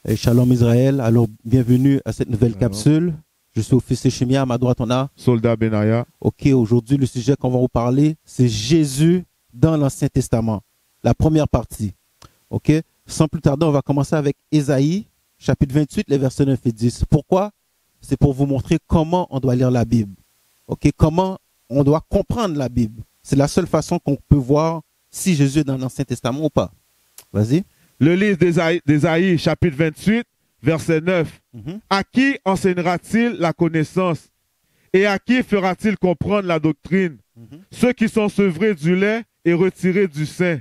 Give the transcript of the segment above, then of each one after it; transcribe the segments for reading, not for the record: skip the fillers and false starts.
Et Shalom Israël, alors bienvenue à cette nouvelle capsule. Je suis officier Chimia, à ma droite on a Soldat Benaya. Ok, aujourd'hui le sujet qu'on va vous parler, c'est Jésus dans l'Ancien Testament, la première partie. Ok, sans plus tarder, on va commencer avec Ésaïe, chapitre 28, les versets 9 et 10. Pourquoi? C'est pour vous montrer comment on doit lire la Bible. Ok, comment on doit comprendre la Bible. C'est la seule façon qu'on peut voir si Jésus est dans l'Ancien Testament ou pas. Vas-y. Le livre d'Ésaïe, chapitre 28, verset 9. À qui enseignera-t-il la connaissance? Et à qui fera-t-il comprendre la doctrine? Ceux qui sont sevrés du lait et retirés du sein.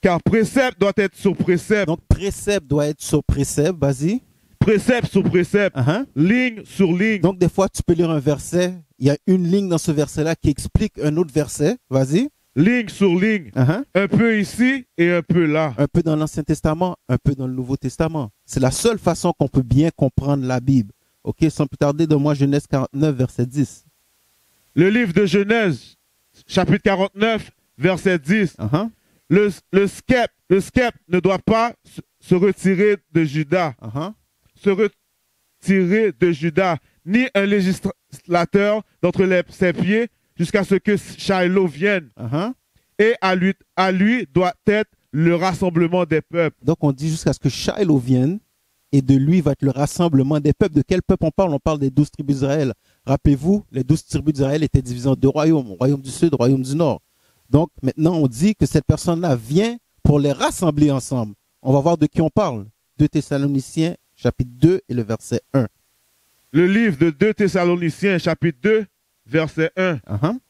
Car précepte doit être sur précepte. Donc précepte doit être sur précepte, vas-y. Précepte sur précepte, ligne sur ligne. Donc des fois tu peux lire un verset, il y a une ligne dans ce verset-là qui explique un autre verset, vas-y. Ligne sur ligne, un peu ici et un peu là. Un peu dans l'Ancien Testament, un peu dans le Nouveau Testament. C'est la seule façon qu'on peut bien comprendre la Bible. Ok, sans plus tarder, donne-moi Genèse 49, verset 10. Le livre de Genèse, chapitre 49, verset 10. Le sceptre ne doit pas se retirer de Juda. Se retirer de Juda, ni un législateur d'entre ses pieds, jusqu'à ce que Shiloh vienne. Et à lui doit être le rassemblement des peuples. Donc on dit jusqu'à ce que Shiloh vienne, et de lui va être le rassemblement des peuples. De quel peuple on parle? On parle des 12 tribus d'Israël. Rappelez-vous, les 12 tribus d'Israël étaient divisées en deux royaumes, royaume du sud, royaume du nord. Donc maintenant on dit que cette personne-là vient pour les rassembler ensemble. On va voir de qui on parle. 2 Thessaloniciens, chapitre 2 et le verset 1. Le livre de 2 Thessaloniciens, chapitre 2, verset 1.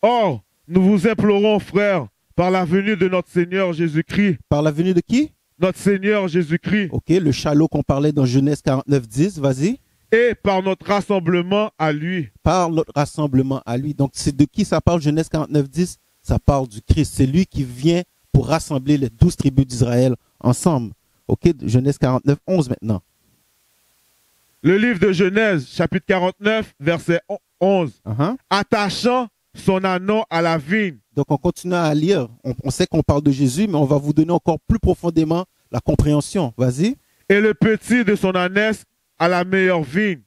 Or, nous vous implorons, frères, par la venue de notre Seigneur Jésus-Christ. Par la venue de qui? Notre Seigneur Jésus-Christ. Ok, le Shiloh qu'on parlait dans Genèse 49, 10, vas-y. Et par notre rassemblement à lui. Par notre rassemblement à lui. Donc, c'est de qui ça parle, Genèse 49, 10? Ça parle du Christ. C'est lui qui vient pour rassembler les 12 tribus d'Israël ensemble. Ok, Genèse 49, 11 maintenant. Le livre de Genèse, chapitre 49, verset 11. Attachant son anneau à la vigne. Donc, on continue à lire. On sait qu'on parle de Jésus, mais on va vous donner encore plus profondément la compréhension. Vas-y. Et le petit de son ânesse à la meilleure vigne.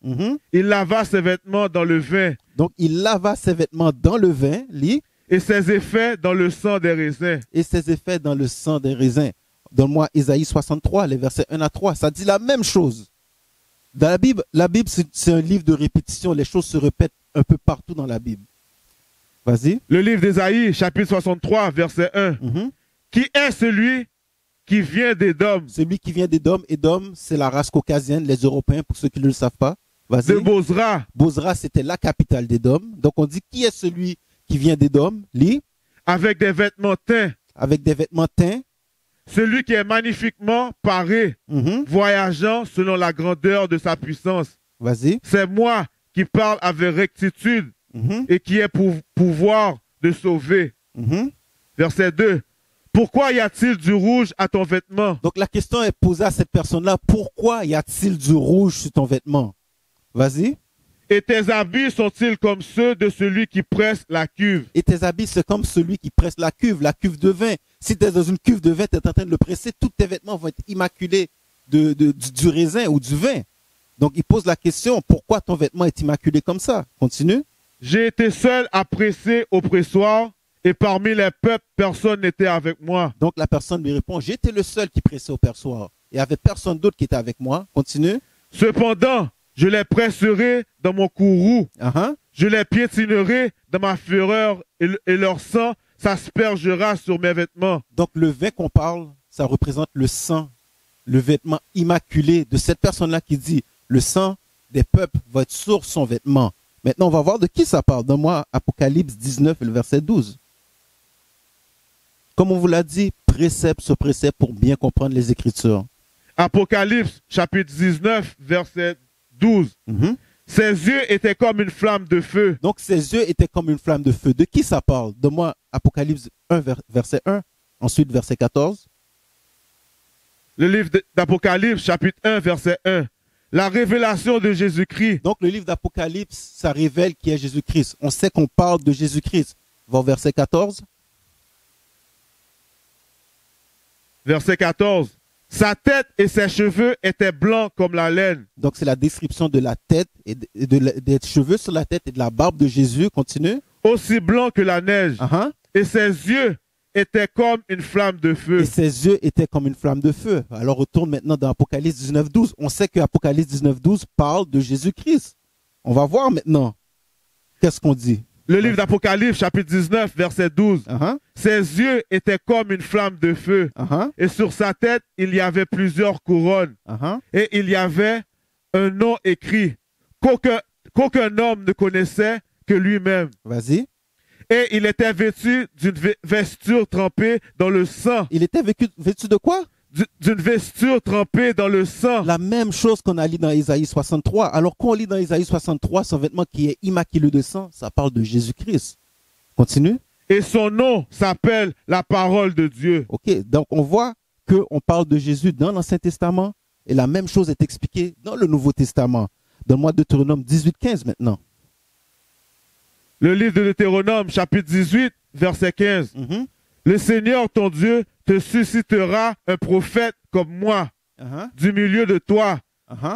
Il lava ses vêtements dans le vin. Donc, il lava ses vêtements dans le vin, lit. Et ses effets dans le sang des raisins. Et ses effets dans le sang des raisins. Donne-moi Ésaïe 63, les versets 1 à 3. Ça dit la même chose. Dans la Bible, c'est un livre de répétition. Les choses se répètent un peu partout dans la Bible. Vas-y. Le livre d'Ésaïe, chapitre 63, verset 1. Qui est celui qui vient d'Édom? Celui qui vient d'Édom. Édom, c'est la race caucasienne, les Européens, pour ceux qui ne le savent pas. Vas-y. De Bozra. Bozra, c'était la capitale d'Édom. Donc, on dit qui est celui qui vient d'Édom? Lis. Avec des vêtements teints. Avec des vêtements teints. Celui qui est magnifiquement paré, voyageant selon la grandeur de sa puissance. Vas-y. C'est moi qui parle avec rectitude et qui ai pour pouvoir de sauver. Verset 2. Pourquoi y a-t-il du rouge à ton vêtement? Donc la question est posée à cette personne-là. Pourquoi y a-t-il du rouge sur ton vêtement? Vas-y. Et tes habits sont-ils comme ceux de celui qui presse la cuve? Et tes habits, c'est comme celui qui presse la cuve de vin. Si tu es dans une cuve de vin, tu es en train de le presser, tous tes vêtements vont être immaculés du raisin ou du vin. Donc, il pose la question, pourquoi ton vêtement est immaculé comme ça? Continue. J'ai été seul à presser au pressoir, et parmi les peuples, personne n'était avec moi. Donc, la personne lui répond, j'étais le seul qui pressait au pressoir. Il n'y avait personne d'autre qui était avec moi. Continue. Cependant, je les presserai dans mon courroux. Je les piétinerai dans ma fureur et leur sang s'aspergera sur mes vêtements. Donc le vin qu'on parle, ça représente le sang, le vêtement immaculé de cette personne-là qui dit le sang des peuples va être sur son vêtement. Maintenant, on va voir de qui ça parle. Donne-moi Apocalypse 19 et le verset 12. Comme on vous l'a dit, précepte sur précepte pour bien comprendre les Écritures. Apocalypse chapitre 19, verset 12. Ses yeux étaient comme une flamme de feu. Donc ses yeux étaient comme une flamme de feu. De qui ça parle? Donne-moi Apocalypse 1, verset 1. Ensuite, verset 14. Le livre d'Apocalypse, chapitre 1, verset 1. La révélation de Jésus-Christ. Donc le livre d'Apocalypse, ça révèle qui est Jésus-Christ. On sait qu'on parle de Jésus-Christ. Va au verset 14. Verset 14. Sa tête et ses cheveux étaient blancs comme la laine. Donc, c'est la description de la tête et des cheveux sur la tête et de la barbe de Jésus. Continue. Aussi blanc que la neige. Et ses yeux étaient comme une flamme de feu. Et ses yeux étaient comme une flamme de feu. Alors, retourne maintenant dans Apocalypse 19.12. On sait que Apocalypse 19.12 parle de Jésus-Christ. On va voir maintenant. Qu'est-ce qu'on dit? Le livre d'Apocalypse, chapitre 19, verset 12. Ses yeux étaient comme une flamme de feu. Et sur sa tête, il y avait plusieurs couronnes. Et il y avait un nom écrit qu'aucun homme ne connaissait que lui-même. Vas-y. Et il était vêtu d'une vesture trempée dans le sang. Il était vêtu de quoi? D'une vesture trempée dans le sang. La même chose qu'on a lu dans Isaïe 63. Alors qu'on lit dans Isaïe 63, son vêtement qui est immaculé de sang, ça parle de Jésus-Christ. Continue. Et son nom s'appelle la parole de Dieu. Ok, donc on voit qu'on parle de Jésus dans l'Ancien Testament et la même chose est expliquée dans le Nouveau Testament. Donne-moi Deutéronome 18-15 maintenant. Le livre de Deutéronome, chapitre 18, verset 15. Le Seigneur, ton Dieu, te suscitera un prophète comme moi, du milieu de toi,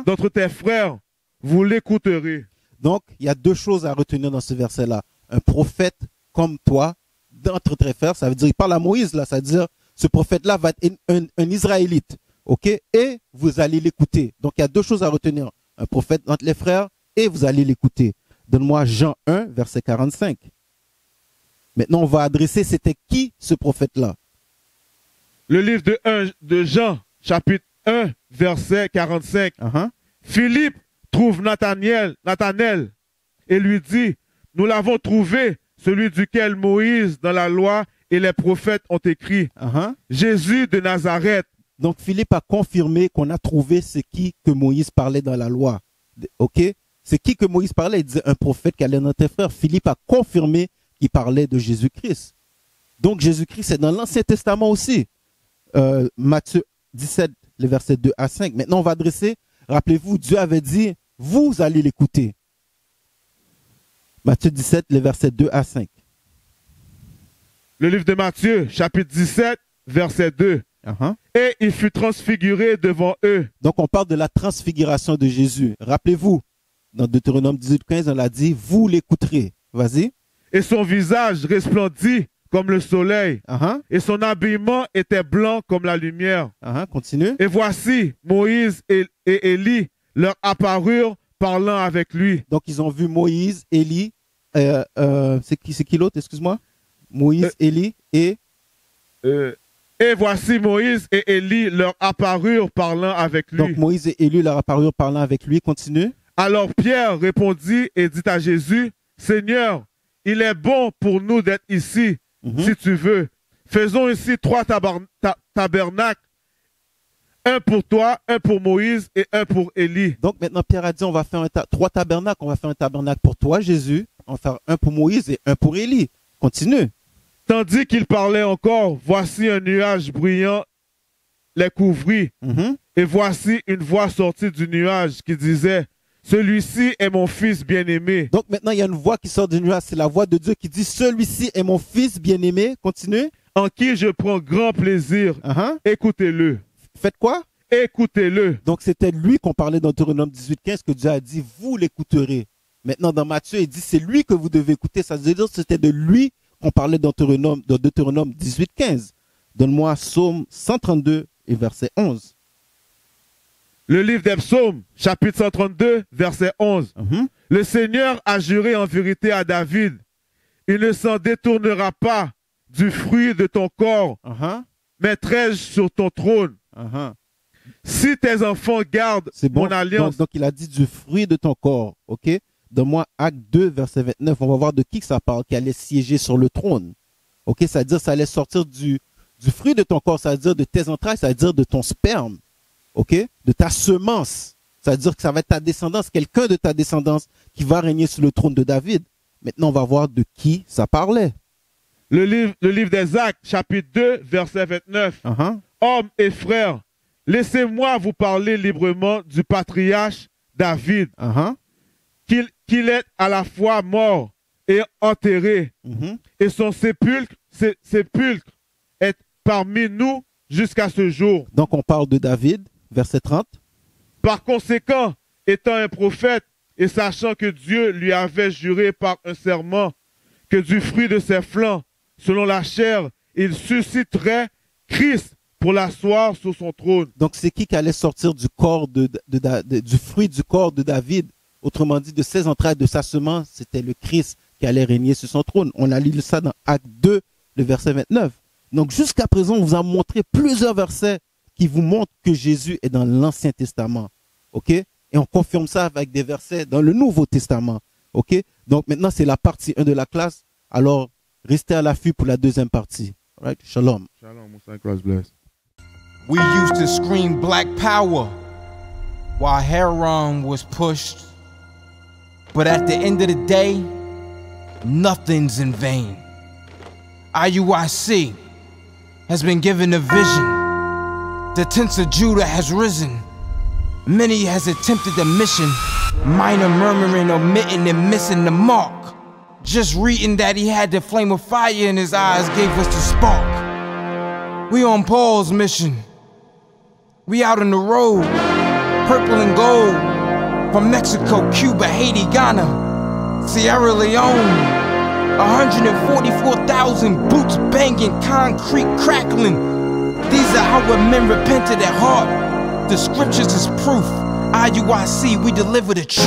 d'entre tes frères. Vous l'écouterez. Donc, il y a deux choses à retenir dans ce verset-là. Un prophète comme toi, d'entre tes frères, ça veut dire, il parle à Moïse, là, ça veut dire, ce prophète-là va être un Israélite, ok? Et vous allez l'écouter. Donc, il y a deux choses à retenir. Un prophète entre les frères et vous allez l'écouter. Donne-moi Jean 1, verset 45. Maintenant, on va adresser, c'était qui ce prophète-là? Le livre de Jean, chapitre 1, verset 45. Philippe trouve Nathanaël et lui dit, nous l'avons trouvé, celui duquel Moïse dans la loi et les prophètes ont écrit. Jésus de Nazareth. Donc, Philippe a confirmé qu'on a trouvé ce qui que Moïse parlait dans la loi. Ok? C'est qui que Moïse parlait? Il disait un prophète qui allait dans tes frères. Philippe a confirmé qu'il parlait de Jésus-Christ. Donc, Jésus-Christ, c'est dans l'Ancien Testament aussi. Matthieu 17, les versets 2 à 5. Maintenant, on va adresser, rappelez-vous, Dieu avait dit, vous allez l'écouter. Matthieu 17, les versets 2 à 5. Le livre de Matthieu, chapitre 17, verset 2. Et il fut transfiguré devant eux. Donc, on parle de la transfiguration de Jésus. Rappelez-vous, dans Deutéronome 18, 15, on l'a dit, vous l'écouterez. Vas-y. Et son visage resplendit comme le soleil. Et son habillement était blanc comme la lumière. Continue. Et voici, Moïse et Élie leur apparurent parlant avec lui. Donc, ils ont vu Moïse, Élie, c'est qui l'autre, excuse-moi? Moïse, Élie et... Et voici Moïse et Élie leur apparurent parlant avec lui. Donc, Moïse et Élie leur apparurent parlant avec lui. Continue. Alors Pierre répondit et dit à Jésus, Seigneur, il est bon pour nous d'être ici, si tu veux. Faisons ici 3 tabernacles, un pour toi, un pour Moïse et un pour Élie. Donc maintenant Pierre a dit, on va faire 3 tabernacles. On va faire un tabernacle pour toi, Jésus. On va faire un pour Moïse et un pour Élie. Continue. Tandis qu'il parlait encore, voici un nuage brillant les couvrit. Et voici une voix sortie du nuage qui disait, celui-ci est mon fils bien-aimé. Donc maintenant, il y a une voix qui sort du nuage. C'est la voix de Dieu qui dit, celui-ci est mon fils bien-aimé. Continue. En qui je prends grand plaisir. Écoutez-le. Faites quoi? Écoutez-le. Donc c'était lui qu'on parlait dans Deutéronome 18-15 que Dieu a dit, vous l'écouterez. Maintenant dans Matthieu, il dit, c'est lui que vous devez écouter. Ça veut dire que c'était de lui qu'on parlait dans Deutéronome 18-15. Donne-moi Psaume 132 et verset 11. Le livre des Psaumes, chapitre 132, verset 11. Le Seigneur a juré en vérité à David, il ne s'en détournera pas du fruit de ton corps, maîtresse sur ton trône. Si tes enfants gardent mon alliance. Donc il a dit du fruit de ton corps, ok? Donne-moi Acte 2, verset 29. On va voir de qui que ça parle, qui allait siéger sur le trône. Ok, ça veut dire que ça allait sortir du fruit de ton corps, ça veut dire de tes entrailles, ça veut dire de ton sperme. Ok, de ta semence. Ça veut dire que ça va être ta descendance, quelqu'un de ta descendance qui va régner sur le trône de David. Maintenant, on va voir de qui ça parlait. Le livre des Actes, chapitre 2, verset 29. Hommes et frères, laissez-moi vous parler librement du patriarche David, qu'il est à la fois mort et enterré, et son sépulcre est parmi nous jusqu'à ce jour. Donc on parle de David, verset 30. Par conséquent, étant un prophète et sachant que Dieu lui avait juré par un serment que du fruit de ses flancs, selon la chair, il susciterait Christ pour l'asseoir sur son trône. Donc c'est qui allait sortir du corps du fruit du corps de David, autrement dit de ses entrailles, de sa semence, c'était le Christ qui allait régner sur son trône. On a lu ça dans Acte 2, le verset 29. Donc jusqu'à présent, on vous a montré plusieurs versets qui vous montrent que Jésus est dans l'Ancien Testament. OK? Et on confirme ça avec des versets dans le Nouveau Testament. OK? Donc maintenant, c'est la partie 1 de la classe. Alors, restez à l'affût pour la deuxième partie. Right? Shalom. Shalom. Christ bless. We used to scream black power while Heron was pushed. But at the end of the day, nothing's in vain. IUIC has been given a vision. The tents of Judah has risen. Many has attempted the mission. Minor murmuring, omitting, and missing the mark. Just reading that he had the flame of fire in his eyes gave us the spark. We on Paul's mission. We out on the road, purple and gold. From Mexico, Cuba, Haiti, Ghana, Sierra Leone. 144,000 boots banging, concrete crackling. These are how men repented at heart. The scriptures is proof. IUIC, we deliver the truth.